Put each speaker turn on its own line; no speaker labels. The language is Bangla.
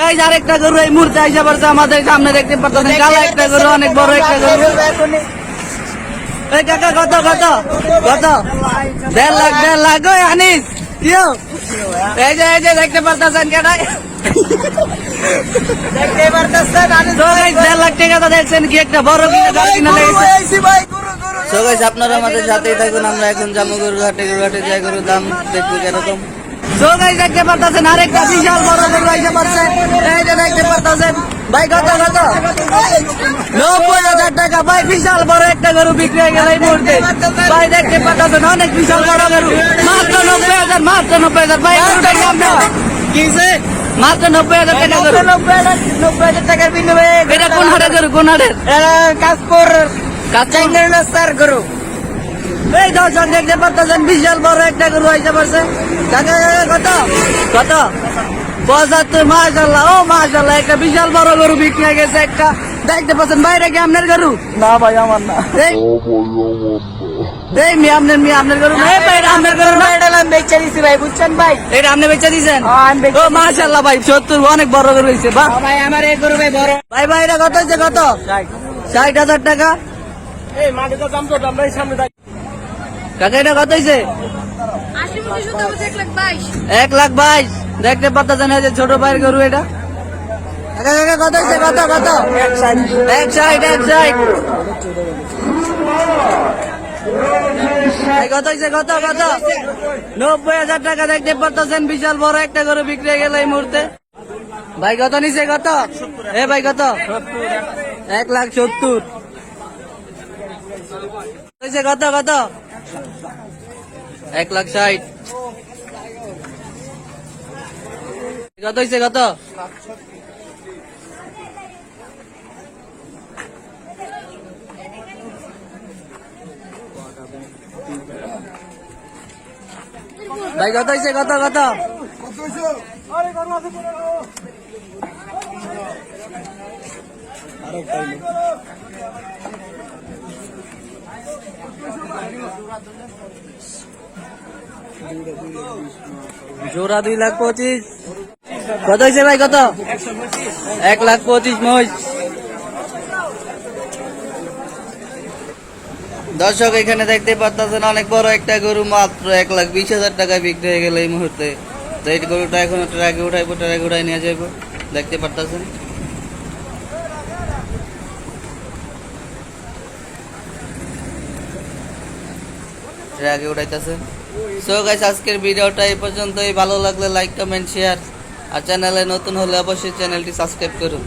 গাইস আরেকটা গরু এই মুহূর্তে আইসা পড়ছে আমাদের সামনে, দেখতে পাচ্ছেন কালো একটা গরু, অনেক বড় একটা গরু। এই কাকা কত কত কত? 1.5 লাখ ওই আনিস কিও? এই যে দেখতে পাচ্ছেন কেডাই, দেখতে পারতেছেন আনিস। তো গাইস 1.5 লাখ টাকা তো দেখছেন কি একটা বড় কিনা গরু কিনা লেগেছে ভাই। তো গাইস আপনারা আমাদের সাথেই থাকুন, আমরা এখন যাবো গরুর হাটে যাই, গরুর দাম দেখবো কিরকম। তো গাইস দেখতে পাচ্ছেন আরেকটা বিশাল বড় গরু আইসা পড়ছে, এই যে দেখতে পাচ্ছেন ভাই কত কত? 90,000 টাকা ভাই, বিশাল বড় একটা গরু বিক্রি হয়ে গেল এই মুহূর্তে ভাই। দেখতে পাচ্ছেন অনেক বিশাল বড় গরু, মাত্র 90,000, মাত্র 90,000 ভাই। গরুটা কেমন কিছে? মাত্র 90,000 টাকা গরু, 90,000 টাকার বিনিময়ে। এটা কোন হাটের গরু, কোন হাটের? কাশপুর কাচাইনার গরু। এই দর্শক দেখতে পাচ্ছেন বিশাল বড় একটা গরু আইসা পড়ছে। কাকা কত কত? 75। মাশাআল্লাহ, ও মাশাআল্লাহ, একটা বিশাল বড় গরু বিক্রি হয়ে গেছে একটা। দেখতে পাচ্ছেন বাইরে কি আপনার গরু?
না ভাই আমার না।
এই আপনার গরু না? আপনার গরু না?
এটা আমি বেচে দিছি ভাই, বুঝছেন ভাই?
এটা আপনি বেচে দিয়েছেন? ও মাশাআল্লাহ ভাই, 70 অনেক বড় গরু হয়েছে। বাহ
ভাই আমার এই গরু ভাই বড়
ভাই এটা কত হয়েছে? কত? 60,000 টাকা।
এই মাঠে তো দাম তো দাম ভাই, সামনে দেখ
কাকা এটা কত হয়েছে? 1,22,000। দেখতে পাচ্ছেন এই যে ছোট ভাইয়ের গরু এটা। কাকা কত হয়েছে? কত কত? 160। কত হয়েছে? কত কত? 90,000 টাকা। দেখতে পাচ্ছেন বিশাল বড় একটা গরু বিক্রি হয়ে গেল এই মুহূর্তে ভাই। কত নিছে? কত এ ভাই কত? 1,70,000 হয়েছে। কত কত? 1,60,000। কত হয়েছে? কত? ভাই কত হয়েছে? কত কত? জোড়া 2,25,000। কত হয়েছে ভাই? কত? 1,25,000 মহিষ। দর্শক এখানে দেখতে পাচ্ছেন অনেক বড় একটা গরু, মাত্র 1,20,000 টাকায় বিক্রি হয়ে গেল এই মুহূর্তে। তো এই গরুটা এখন ট্রাকে উঠাই নিয়ে যাবো, দেখতে পাচ্ছেন। ট্রাকে উঠাইতেছে। সো গাইস আজকের ভিডিওটা এই পর্যন্তই। ভালো লাগলে লাইক কমেন্ট শেয়ার, আর চ্যানেলে নতুন হলে অবশ্যই চ্যানেলটি সাবস্ক্রাইব করুন।